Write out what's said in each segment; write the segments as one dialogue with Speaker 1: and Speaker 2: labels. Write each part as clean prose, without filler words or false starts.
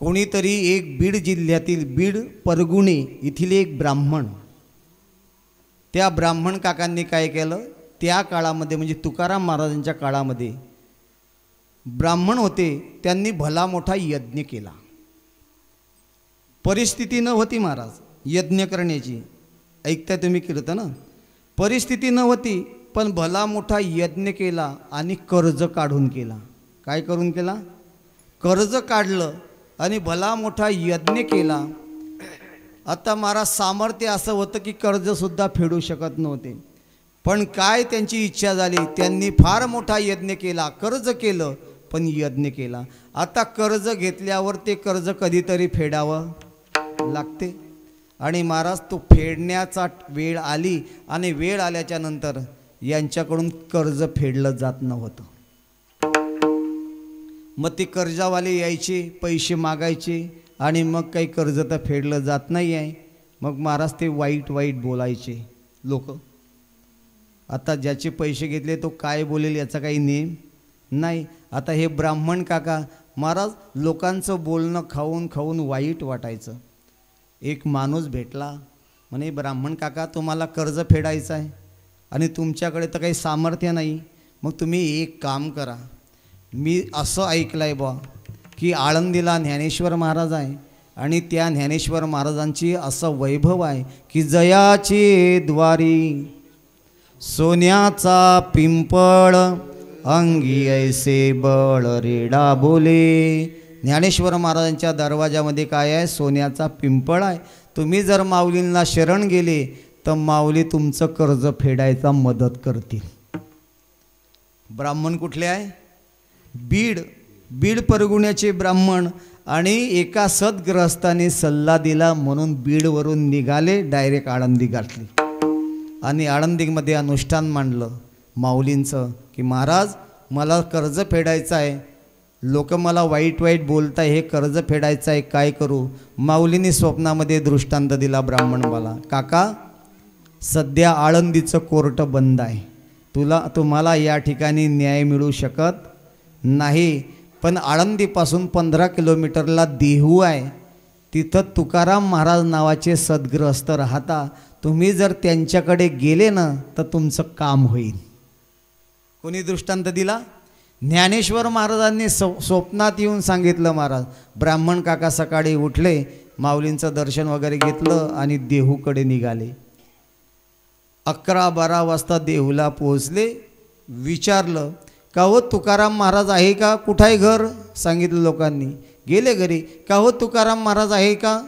Speaker 1: कोणीतरी एक बीड जिल्ह्यातील बीड परगुणे येथील एक ब्राह्मण, त्या ब्राह्मण काकांनी काय केलं, त्या काळामध्ये म्हणजे तुकाराम महाराजांच्या काळामध्ये ब्राह्मण होते, त्यांनी भला मोठा यज्ञ केला. परिस्थिती नव्हती महाराज यज्ञ करण्याची, ऐकताय तुम्ही कीर्तन, परिस्थिती नव्हती, पण भला मोठा यज्ञ केला आणि कर्ज काढून केला. काय करून केला? कर्ज काढलं आणि भला मोठा यज्ञ केला. आता महाराज सामर्थ्य असं होतं की कर्जसुद्धा फेडू शकत नव्हते, पण काय त्यांची इच्छा झाली, त्यांनी फार मोठा यज्ञ केला, कर्ज केलं पण यज्ञ केला. आता कर्ज घेतल्यावर ते कर्ज कधीतरी फेडावं लागते आणि महाराज तो फेडण्याचा वेळ आली आणि वेळ आल्याच्या नंतर यांच्याकडून कर्ज फेडलं जात नव्हतं. मग ते कर्जावाले यायचे, पैसे मागायचे आणि मग काही कर्ज तर फेडलं जात नाही आहे. मग महाराज ते वाईट वाईट बोलायचे लोक. आता ज्याचे पैसे घेतले तो काय बोलेल याचा काही नियम नाही. आता हे ब्राह्मण काका महाराज लोकांचं बोलणं खाऊन खाऊन वाईट वाटायचं. एक माणूस भेटला, म्हणे ब्राह्मण काका तुम्हाला कर्ज फेडायचं आहे आणि तुमच्याकडे तर काही सामर्थ्य नाही, मग तुम्ही एक काम करा, मी असं ऐकलं आहे बा की आळंदीला ज्ञानेश्वर महाराज आहे आणि त्या ज्ञानेश्वर महाराजांची असं वैभव आहे की जयाचे द्वारी सोन्याचा पिंपळ अंगी ऐसे बळ रेडा बोले. ज्ञानेश्वर महाराजांच्या दरवाजामध्ये काय आहे? सोन्याचा पिंपळ आहे. तुम्ही जर माऊलींना शरण गेले तर माऊली तुमचं कर्ज फेडायचा मदत करतील. ब्राह्मण कुठले आहे? बीड परगुण्याचे ब्राह्मण. आणि एका सद्ग्रहस्थाने सल्ला दिला म्हणून बीडवरून निघाले, डायरेक्ट आळंदी गाठली आणि आळंदीमध्ये अनुष्ठान मांडलं माऊलींचं की महाराज मला कर्ज फेडायचं आहे, लोक मला वाईट वाईट बोलताय, हे कर्ज फेडायचं आहे, काय करू? माऊलींनी स्वप्नामध्ये दृष्टांत दिला ब्राह्मणवाला, काका सध्या आळंदीचं कोर्ट बंद आहे, तुम्हाला या ठिकाणी न्याय मिळू शकत नाही, पण आळंदीपासून 15 किलोमीटरला देहू आहे, तिथं तुकाराम महाराज नावाचे सद्गृहस्थ राहता, तुम्ही जर त्यांच्याकडे गेले ना तर तुमचं काम होईल. कोणी दृष्टांत दिला? ज्ञानेश्वर महाराजांनी स्वप्नात येऊन सांगितलं. महाराज ब्राह्मण काका सकाळी उठले, माऊलींचं दर्शन वगैरे घेतलं आणि देहूकडे निघाले. 11-12 वाजता देहूला पोहोचले. विचारलं का हो तुकाराम महाराज आहे का? कुठं आहे घर? सांगितलं लोकांनी. गेले घरी. का हो तुकाराम महाराज आहे का?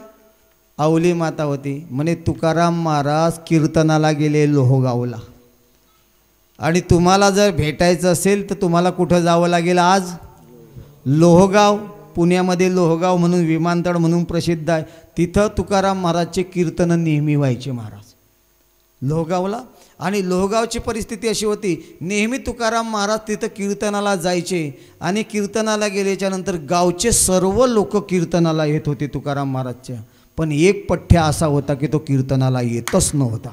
Speaker 1: आवली माता होती. म्हणे तुकाराम महाराज कीर्तनाला गेले लोहगावला, आणि तुम्हाला जर भेटायचं असेल तर तुम्हाला कुठं जावं लागेल? आज लोहगाव. पुण्यामध्ये लोहगाव म्हणून विमानतळ म्हणून प्रसिद्ध आहे, तिथं तुकाराम महाराजचे कीर्तन नेहमी व्हायचे महाराज लोहगावला. आणि लोहगावची परिस्थिती अशी होती, नेहमी तुकाराम महाराज तिथं कीर्तनाला जायचे आणि कीर्तनाला गेल्याच्यानंतर गावचे सर्व लोक कीर्तनाला येत होते तुकाराम महाराजच्या. पण एक पठ्ठ्या असा होता की तो कीर्तनाला येतच नव्हता.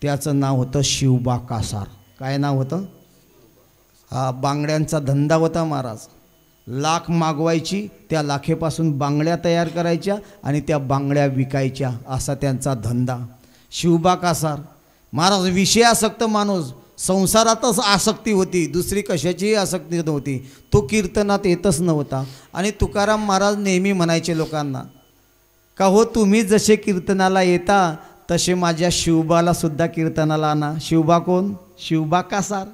Speaker 1: त्याचं नाव होतं शिवबा कासार. काय नाव होतं? हा बांगड्यांचा धंदा होता महाराज. लाख मागवायची, त्या लाखेपासून बांगड्या तयार करायच्या आणि त्या बांगड्या विकायच्या, असा त्यांचा धंदा. शिवबा कासार महाराज विषयासक्त माणूस, संसारातच आसक्ती होती, दुसरी कशाचीही आसक्ती नव्हती. तो कीर्तनात येतच नव्हता. आणि तुकाराम महाराज नेहमी म्हणायचे लोकांना का हो तुम्ही जसे कीर्तनाला येता तसे माझ्या शिवबाला सुद्धा कीर्तनाला आणा. शिवबा कोण? शिवबा कासार.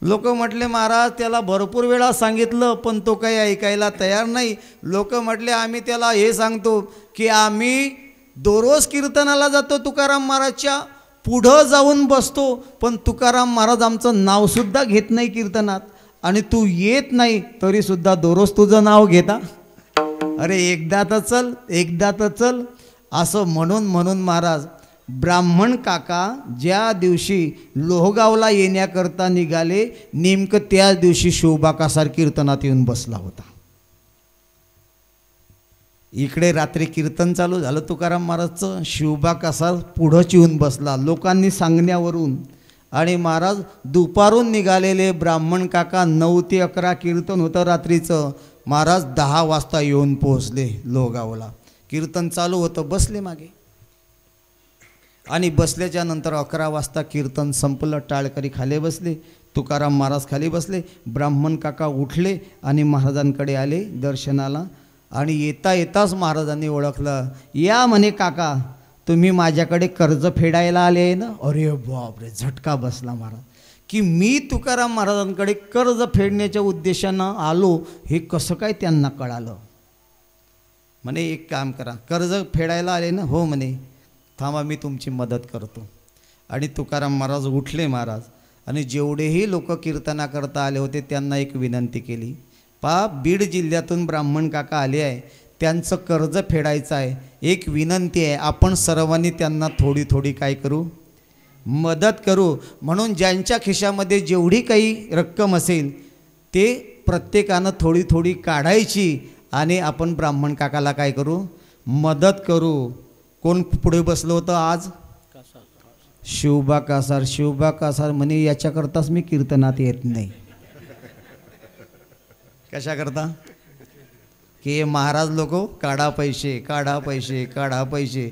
Speaker 1: लोक म्हटले महाराज त्याला भरपूर वेळा सांगितलं पण तो काही ऐकायला तयार नाही. लोक म्हटले आम्ही त्याला हे सांगतो की आम्ही दररोज कीर्तनाला जातो, तुकाराम महाराजच्या पुढं जाऊन बसतो, पण तुकाराम महाराज आमचं नावसुद्धा घेत नाही कीर्तनात, आणि तू येत नाही तरीसुद्धा दररोज तुझं नाव घेता. अरे एकदा तर चल असं म्हणून महाराज ब्राह्मण काका ज्या दिवशी लोहगावला येण्याकरता निघाले, नेमकं त्याच दिवशी शिवबा कासार कीर्तनात येऊन बसला होता. इकडे रात्री कीर्तन चालू झालं तुकाराम महाराजचं, शिवबा कासार पुढंच येऊन बसला लोकांनी सांगण्यावरून. आणि महाराज दुपारून निघालेले ब्राह्मण काका 9 ते 11 कीर्तन होतं रात्रीचं. महाराज 10 वाजता येऊन पोहोचले लोहगावला. कीर्तन चालू होतं, बसले मागे. आणि बसल्याच्या नंतर 11 वाजता कीर्तन संपलं. टाळकरी खाली बसले, तुकाराम महाराज खाली बसले. ब्राह्मण काका उठले आणि महाराजांकडे आले दर्शनाला. आणि येता येताच महाराजांनी ओळखलं. या म्हणे काका, तुम्ही माझ्याकडे कर्ज फेडायला आले आहे ना. अरे बापरे, झटका बसला महाराज, की मी तुकाराम महाराजांकडे कर्ज फेडण्याच्या उद्देशानं आलो हे कसं काय त्यांना कळालं. म्हणे एक काम करा, कर्ज फेडायला आले ना. हो म्हणे, थांबा मी तुमची मदत करतो. आणि तुकाराम महाराज उठले महाराज. आणि जेवढेही लोक कीर्तनाकरता आले होते त्यांना एक विनंती केली. बीड जिल्ह्यातून ब्राह्मण काका आले आहे, त्यांचं कर्ज फेडायचं आहे. एक विनंती आहे, आपण सर्वांनी त्यांना थोडी थोडी काय करू, मदत करू. म्हणून ज्यांच्या खिशामध्ये जेवढी काही रक्कम असेल ते प्रत्येकानं थोडी थोडी काढायची आणि आपण ब्राह्मण काकाला काय करू, मदत करू. कोण पुढे बसलं होतं आज? शिवबा कासार. शिवबा कासार म्हणे, याच्याकरताच मी कीर्तनात येत नाही. कशाकरता? की महाराज लोक काढा पैसे, काढा पैसे, काढा पैसे,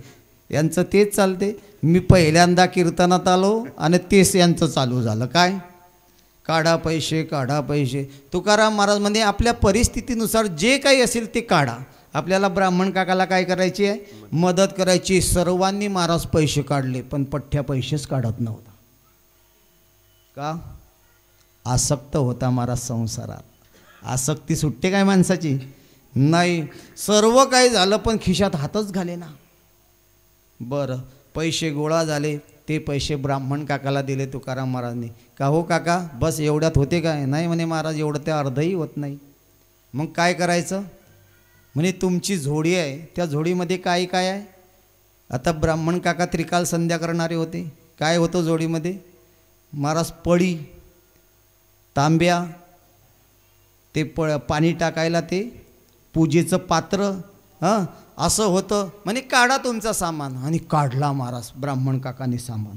Speaker 1: यांचं तेच चालते. मी पहिल्यांदा कीर्तनात आलो आणि तेच यांचं चालू झालं. काय? काढा पैसे, काढा पैसे. तुकाराम महाराज म्हणजे आपल्या परिस्थितीनुसार जे काही असेल ते काढा. आपल्याला ब्राह्मण काकाला काय करायची आहे, मदत करायची. सर्वांनी महाराज पैसे काढले, पण पठ्ठ्या पैसेच काढत नव्हता. का? आसक्त होता महाराज संसारात. आसक्ती सुटते काय माणसाची? नाही. सर्व काही झालं पण खिशात हातच घाले ना. बरं, पैसे गोळा झाले, ते पैसे ब्राह्मण काकाला दिले तुकाराम महाराजांनी. का हो काका, बस एवढ्यात होते काय? नाही म्हणे महाराज, एवढं ते अर्धही होत नाही. मग काय करायचं म्हणे, तुमची झोडी आहे, त्या झोडीमध्ये काय काय आहे? आता ब्राह्मण काका त्रिकाल संध्या करणारे होते. काय होतं जोडीमध्ये महाराज? पळी, तांब्या, ते पाणी टाकायला ते पूजेचं पात्र, हां असं होतं. म्हणे काढा तुमचं सामान. आणि काढला महाराज ब्राह्मण काकाने सामान.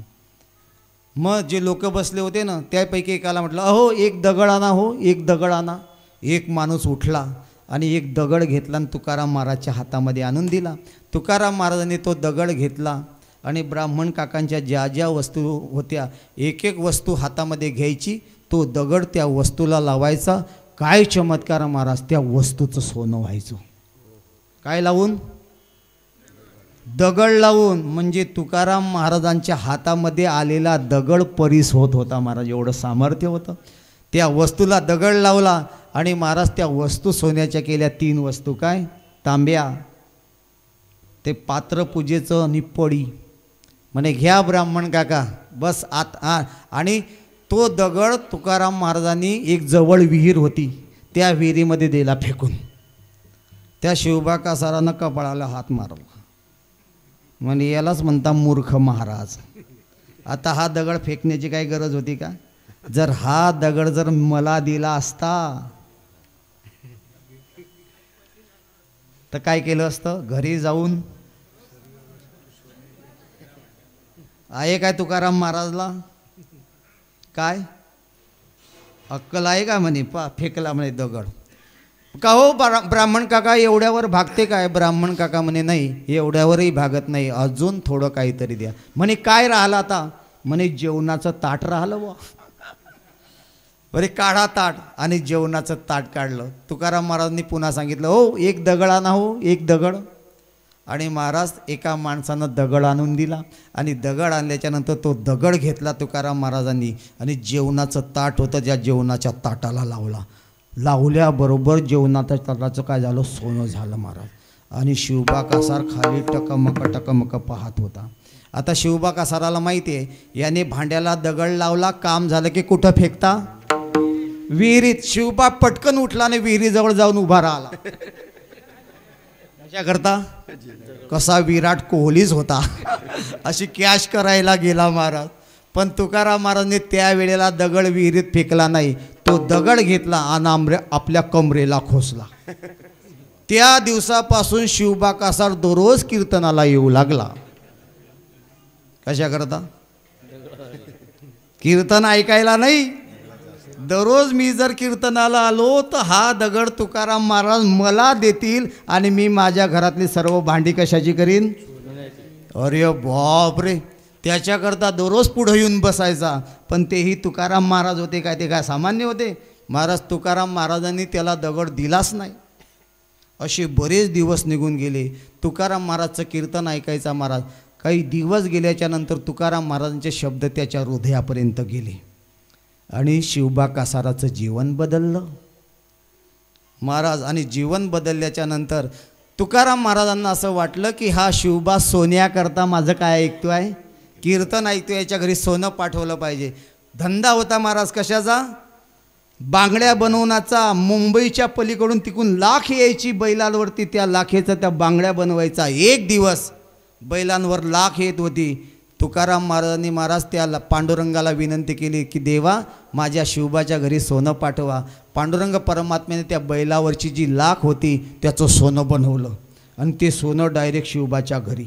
Speaker 1: मग जे लोक बसले होते ना त्यापैकी एकाला म्हटलं, अहो एक दगड आणा, हो एक दगड आणा. एक माणूस उठला आणि एक दगड घेतला आणि तुकाराम महाराजच्या हातामध्ये आणून दिला. तुकाराम महाराजांनी तो दगड घेतला आणि ब्राह्मण काकांच्या ज्या ज्या वस्तू होत्या एक एक वस्तू हातामध्ये घ्यायची, तो दगड त्या वस्तूला लावायचा. काय चमत्कार महाराज, त्या वस्तूचं सोनं व्हायचं. काय लावून? दगड लावून. म्हणजे तुकाराम महाराजांच्या हातामध्ये आलेला दगड परीस होत होता महाराज, एवढं सामर्थ्य होतं. त्या वस्तूला दगड लावला आणि महाराज त्या वस्तू सोन्याच्या केल्या. 3 वस्तू. काय? तांब्या, ते पात्र पूजेचं आणि पळी. म्हणे घ्या ब्राह्मण काका, बस आत. आणि तो दगड तुकाराम महाराजांनी एक जवळ विहीर होती त्या विहिरीमध्ये दिला फेकून. त्या शिवबा कासारानं कपाळाला हात मारला. म्हणे यालाच म्हणता मूर्ख महाराज. आता हा दगड फेकण्याची काही गरज होती का? जर हा दगड जर मला दिला असता तर काय केलं असतं? घरी जाऊन आहे काय तुकाराम महाराजला? काय अक्कल आहे का म्हणे? फेकला म्हणे दगड. का हो ब्राह्मण काका, एवढ्यावर भागते काय? ब्राह्मण काका म्हणे नाही, एवढ्यावरही भागत नाही, अजून थोडं काहीतरी द्या. म्हणे काय राहिलं आता? म्हणे जेवणाचं ताट राहिलं व. बरे काढा ताट. आणि जेवणाचं ताट काढलं. तुकाराम महाराजांनी पुन्हा सांगितलं, हो एक दगड आणा, हो एक दगड. आणि महाराज एका माणसानं दगड आणून दिला आणि दगड आणल्याच्यानंतर तो दगड घेतला तुकाराम महाराजांनी आणि जेवणाचं ताट होतं त्या जेवणाच्या ताटाला लावला. लावल्याबरोबर जेवणाच्या ताटाचं काय झालं? सोनं झालं महाराज. आणि शिवबा कासार खाली टकमक टकमक पाहत होता. आता शिवबा कासाराला माहिती आहे याने भांड्याला दगड लावला, काम झालं की कुठं फेकता? विहिरीत. शिवबा पटकन उठला आणि विहिरीजवळ जाऊन उभा राहिला. कशा करता? कसा विराट कोहलीच होता अशी कॅश करायला गेला महाराज. पण तुकाराम महाराजांनी त्यावेळेला दगड विहिरीत फेकला नाही, तो दगड घेतला आणि आपल्या कमरेला खोसला. त्या दिवसापासून शिवबा कासार दररोज कीर्तनाला येऊ लागला. कशा करता? कीर्तन ऐकायला नाही, दररोज मी जर कीर्तनाला आलो तर हा दगड तुकाराम महाराज मला देतील आणि मी माझ्या घरातली सर्व भांडी कशाची करीन? अरे बाप रे, त्याच्याकरता दररोज पुढे येऊन बसायचा. पण तेही तुकाराम महाराज होते काय, ते काय सामान्य होते? महाराज तुकाराम महाराजांनी त्याला दगड दिलाच नाही. असे बरेच दिवस निघून गेले. तुकाराम महाराजचं कीर्तन ऐकायचा महाराज. काही दिवस गेल्याच्या नंतर तुकाराम महाराजांचे शब्द त्याच्या हृदयापर्यंत गेले आणि शिवबा कासाराचं जीवन बदललं महाराज. आणि जीवन बदलल्याच्या नंतर तुकाराम महाराजांना असं वाटलं की हा शिवबा सोन्याकरता माझं काय ऐकतोय, कीर्तन ऐकतोय, याच्या घरी सोनं पाठवलं पाहिजे. धंदा होता महाराज कशाचा? बांगड्या बनवण्याचा. मुंबईच्या पलीकडून तिकून लाख यायची बैलांवरती, त्या लाखेचा त्या बांगड्या बनवायचा. एक दिवस बैलांवर लाख येत होती. तुकाराम महाराजांनी महाराज त्या पांडुरंगाला विनंती केली की देवा माझ्या शिवबाच्या घरी सोनं पाठवा. पांडुरंग परमात्म्याने त्या बैलावरची जी लाख होती त्याचं सोनं बनवलं आणि ते सोनं डायरेक्ट शिवबाच्या घरी.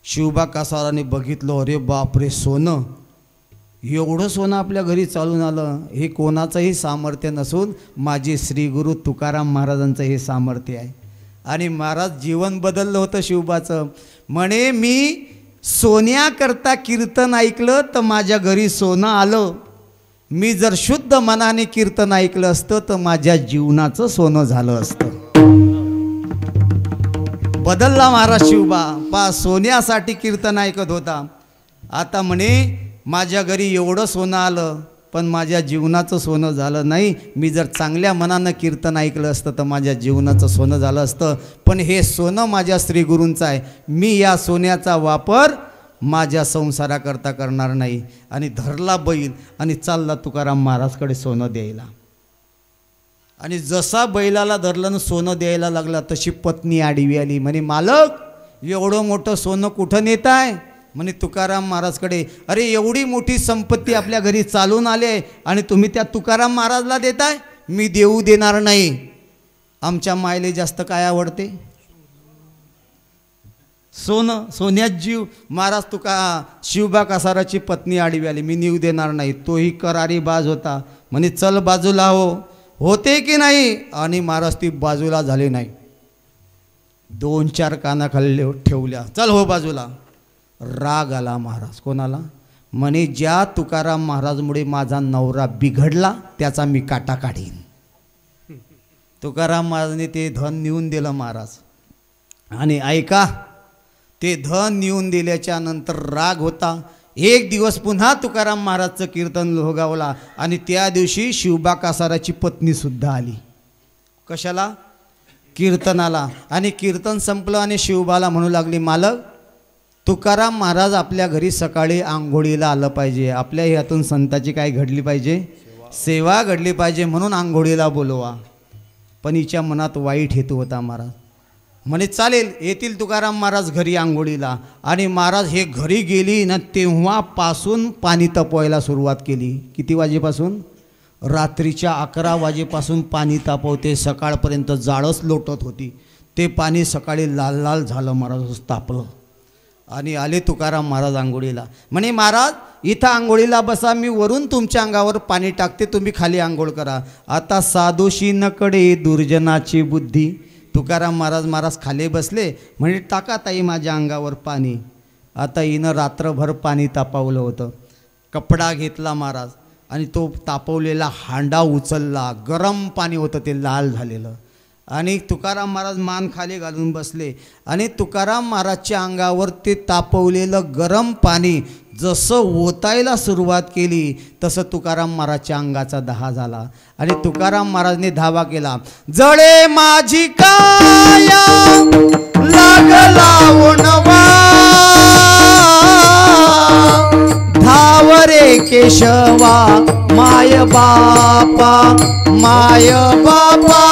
Speaker 1: शिवबा कासाराने बघितलं, अरे बापरे, सोनं, एवढं सोनं आपल्या घरी चालून आलं. हे कोणाचंही सामर्थ्य नसून माझे श्रीगुरु तुकाराम महाराजांचं हे सामर्थ्य आहे. आणि महाराज जीवन बदललं होतं शिवबाचं. म्हणे मी सोन्याकरता कीर्तन ऐकलं तर माझ्या घरी सोनं आलं. मी जर शुद्ध मनाने कीर्तन ऐकलं असतं तर माझ्या जीवनाचं सोनं झालं असतं. बदलला महाराज शिवबा. सोन्यासाठी कीर्तन ऐकत होता, आता म्हणे माझ्या घरी एवढं सोनं आलं पण माझ्या जीवनाचं सोनं झालं नाही. मी जर चांगल्या मनानं कीर्तन ऐकलं असतं तर माझ्या जीवनाचं सोनं झालं असतं. पण हे सोनं माझ्या श्रीगुरूंचं आहे. मी या सोन्याचा वापर माझ्या संसाराकरता करणार नाही. आणि धरला बैल आणि चालला तुकाराम महाराजकडे सोनं द्यायला. आणि जसा बैलाला धरलं आणि सोनं द्यायला लागला तशी पत्नी आडवी आली. म्हणे मालक एवढं मोठं सोनं कुठं नेत आहे? म्हणे तुकाराम महाराजकडे. अरे एवढी मोठी संपत्ती आपल्या घरी चालून आले आणि तुम्ही त्या तुकाराम महाराजला देताय? मी देऊ देणार नाही. आमच्या मायले जास्त काय आवडते? सोनं, सोन्यात जीव. महाराज शिवबा कासाराची पत्नी आडवी आली. मी नेऊ देणार नाही. तोही करारी बाज होता. म्हणे चल बाजूला हो. होते की नाही? आणि महाराज ती बाजूला झाले नाही. 2-4 कानाखाली ठेवल्या. चल हो बाजूला. राग आला महाराज. कोणाला? म्हणे ज्या तुकाराम महाराजमुळे माझा नवरा बिघडला त्याचा मी काटा काढीन. तुकाराम महाराजांनी ते धन नेऊन दिलं महाराज. आणि ऐका, ते धन नेऊन दिल्याच्या नंतर राग होता. एक दिवस पुन्हा तुकाराम महाराजचं कीर्तन भोगावला आणि त्या दिवशी शिवबा कासाराची पत्नी सुद्धा आली. कशाला? कीर्तनाला. आणि कीर्तन संपलं आणि शिवबाला म्हणू लागली, मालक तुकाराम महाराज आपल्या घरी सकाळी आंघोळीला आलं पाहिजे. आपल्या ह्यातून संताची काय घडली पाहिजे? सेवा घडली पाहिजे, म्हणून आंघोळीला बोलवा. पण हिच्या मनात वाईट हेतू होता महाराज. म्हणे चालेल, येतील तुकाराम महाराज घरी आंघोळीला. आणि महाराज हे घरी गेली ना तेव्हापासून पाणी तापवायला सुरुवात केली. किती वाजेपासून? रात्रीच्या 11 वाजेपासून पाणी तापवते. सकाळपर्यंत जाळच लोटत होती. ते पाणी सकाळी लाल लाल झालं महाराज, तापलं. आणि आले तुकाराम महाराज आंघोळीला. म्हणे महाराज इथं आंघोळीला बसा, मी वरून तुमच्या अंगावर पाणी टाकते, तुम्ही खाली आंघोळ करा. आता साधूशी नकडे दुर्जनाची बुद्धी. तुकाराम महाराज खाली बसले. म्हणजे टाका ताई माझ्या अंगावर पाणी. आता हिनं रात्रभर पाणी तापवलं होतं. कपडा घेतला महाराज आणि तो तापवलेला हांडा उचलला. गरम पाणी होतं ते लाल झालेलं. आणि तुकाराम महाराज मान खाली घालून बसले. आणि तुकाराम महाराजच्या अंगावर ते तापवलेलं गरम पाणी जसं ओतायला सुरुवात केली तसं तुकाराम महाराजच्या अंगाचा दाह झाला. आणि तुकाराम महाराजने धावा केला. जळे माझी काया लागला उणवा, धावरे केशवा माय बापा, माय बापा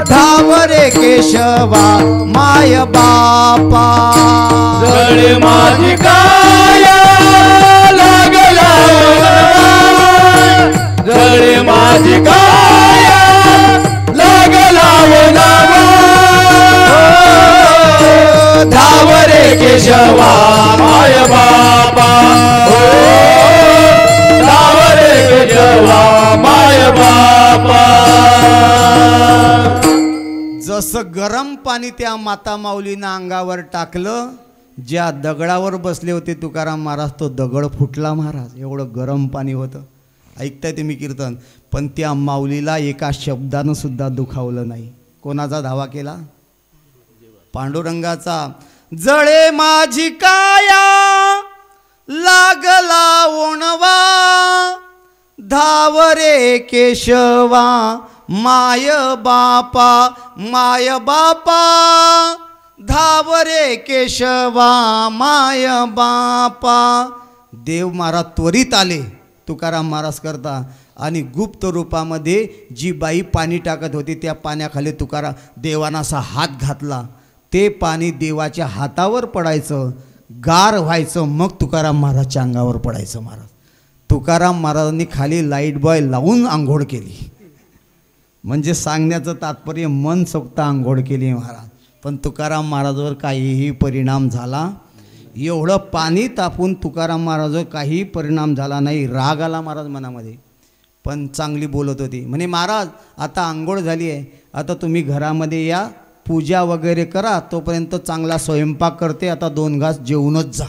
Speaker 1: धावरे केशवा माय बापा.
Speaker 2: जळे माझी काया लागला जळे माझी काया लागला धावरे केशवा माय बापा, धावरे केशवा माय
Speaker 1: तसं गरम पाणी त्या माता माऊलीनं अंगावर टाकलं. ज्या दगडावर बसले होते तुकाराम महाराज तो दगड फुटला महाराज. एवढं गरम पाणी होतं. ऐकताय तुम्ही कीर्तन. पण त्या माऊलीला एका शब्दानं सुद्धा दुखावलं नाही. कोणाचा धावा केला? पांडुरंगाचा. जळे माझी काया लागला ओणवा धावरे केशवा माय बापा माय बापा धावरे केशवा माय बापा. देव महाराज त्वरित आले तुकाराम महाराज करता आणि गुप्त रूपामध्ये जी बाई पाणी टाकत होती त्या पाण्याखाली तुकाराम देवाना असा हात घातला. ते पाणी देवाच्या हातावर पडायचं, गार व्हायचं, मग तुकाराम महाराजच्या अंगावर पडायचं. महाराज तुकाराम महाराजांनी खाली लाईट बॉय लावून आंघोळ केली. म्हणजे सांगण्याचं तात्पर्य मनसोक्त आंघोळ केली महाराज. पण तुकाराम महाराजावर काहीही परिणाम झाला. एवढं पाणी तापून तुकाराम महाराजावर काहीही परिणाम झाला नाही. राग आला महाराज मनामध्ये. पण चांगली बोलत होती. म्हणे महाराज आता आंघोळ झाली आहे, आता तुम्ही घरामध्ये या, पूजा वगैरे करा, तोपर्यंत चांगला स्वयंपाक करते, आता 2 घास जेवूनच जा.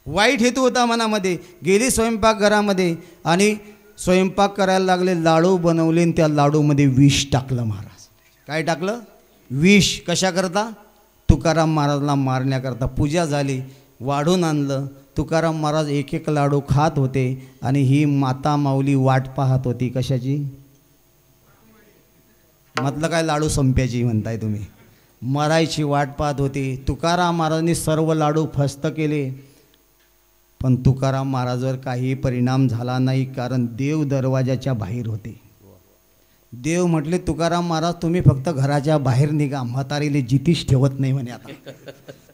Speaker 1: वाईट हेतू होता मनामध्ये. गेली स्वयंपाकघरामध्ये आणि स्वयंपाक करायला लागले. लाडू बनवले आणि त्या लाडूमध्ये विष टाकलं महाराज. काय टाकलं? विष. कशाकरता? तुकाराम महाराजला मारण्याकरता. पूजा झाली, वाढून आणलं. तुकाराम महाराज एक एक लाडू खात होते आणि ही माता माऊली वाट पाहत होती. कशाची? म्हटलं काय लाडू संप्याची म्हणताय तुम्ही? मरायची वाट पाहत होती. तुकाराम महाराजांनी सर्व लाडू फस्त केले पण तुकाराम महाराजांवर काही परिणाम झाला नाही. कारण देव दरवाजाच्या बाहेर होते. देव म्हटले तुकाराम महाराज तुम्ही फक्त घराच्या बाहेर निघा, म्हातारीले जितीच ठेवत नाही म्हणे. आता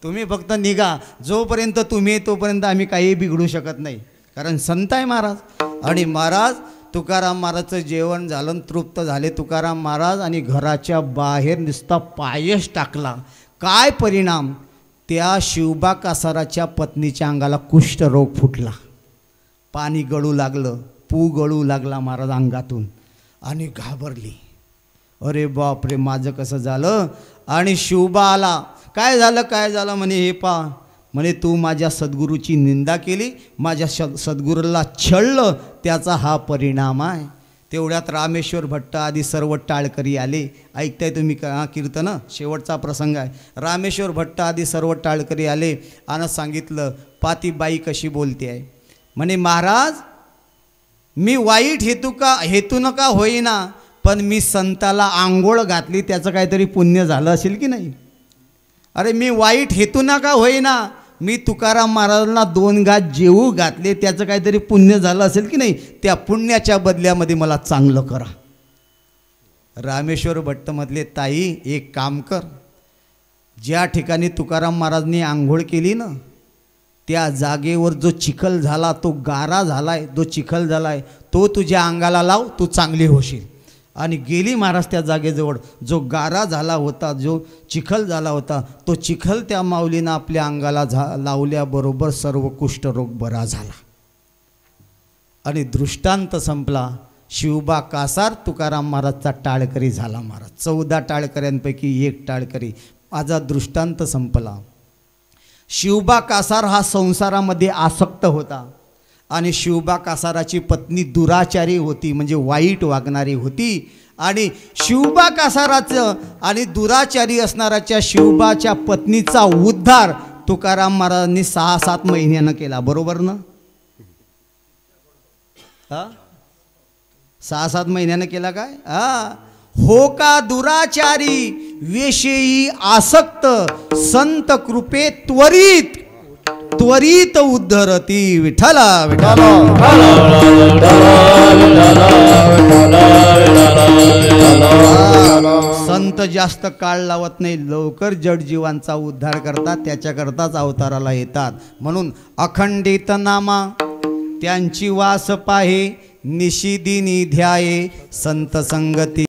Speaker 1: तुम्ही फक्त निघा, जोपर्यंत तुम्ही तोपर्यंत आम्ही काही बिघडू शकत नाही. कारण संत आहे महाराज. आणि महाराज तुकाराम महाराजचं जेवण झालं, तृप्त झाले तुकाराम महाराज आणि घराच्या बाहेर नुसता पायच टाकला. काय परिणाम? त्या शिवबा कासाराच्या पत्नीच्या अंगाला कुष्ठरोग फुटला. पाणी गळू लागलं, पू गळू लागला महाराज अंगातून आणि घाबरली. अरे बापरे माझं कसं झालं? आणि शिवबा आला. काय झालं काय झालं? म्हणे हे पा, म्हणे तू माझ्या सद्गुरूची निंदा केली, माझ्या सद्गुरूला छळलं, त्याचा हा परिणाम आहे. तेवढ्यात रामेश्वर भट्ट आदी सर्व टाळकरी आले. ऐकताय तुम्ही का कीर्तन? शेवटचा प्रसंग आहे. रामेश्वर भट्ट आदी सर्व टाळकरी आले आणि सांगितलं पाती बाई कशी बोलते आहे. म्हणे महाराज मी वाईट हेतू का होईना पण मी संताला आंघोळ घातली, त्याचं काहीतरी पुण्य झालं असेल की नाही? अरे मी वाईट हेतू का होईना मी तुकाराम महाराजांना 2 घास जेवू घातले, त्याचं काहीतरी पुण्य झालं असेल की नाही? त्या पुण्याच्या बदल्यामध्ये मला चांगलं करा. रामेश्वर भट्ट म्हटले ताई एक काम कर, ज्या ठिकाणी तुकाराम महाराजांनी आंघोळ केली ना त्या जागेवर जो चिखल झाला, तो गारा झालाय, जो चिखल झालाय तो तुझ्या अंगाला लाव, तू चांगली होशील. आणि गेली महाराज त्या जागेजवळ. जो गारा झाला होता, जो चिखल झाला होता, तो चिखल त्या माऊलीनं आपल्या अंगाला लावल्याबरोबर सर्व कुष्ठरोग बरा झाला. आणि दृष्टांत संपला. शिवबा कासार तुकाराम महाराजचा टाळकरी झाला महाराज. 14 टाळकऱ्यांपैकी 1 टाळकरी. माझा दृष्टांत संपला. शिवबा कासार हा संसारामध्ये आसक्त होता आणि शिवबा कासाराची पत्नी दुराचारी होती, म्हणजे वाईट वागणारी होती. आणि शिवबा कासाराचं आणि दुराचारी असणाऱ्याच्या शिवबाच्या पत्नीचा उद्धार तुकाराम महाराजांनी 6-7 महिन्यानं केला. बरोबर ना? 6-7 महिन्यानं केला काय? हो का दुराचारी वेशेई आसक्त संत कृपे त्वरित त्वरित उद्धरती. विठ्ठला विठ्ठला. संत जास्त काळ लावत नाही, लवकर जडजीवांचा उद्धार करतात, त्याच्याकरताच अवताराला येतात. म्हणून अखंडित नामा त्यांची वास पाहे, निशिदिनी ध्याये संत संगती.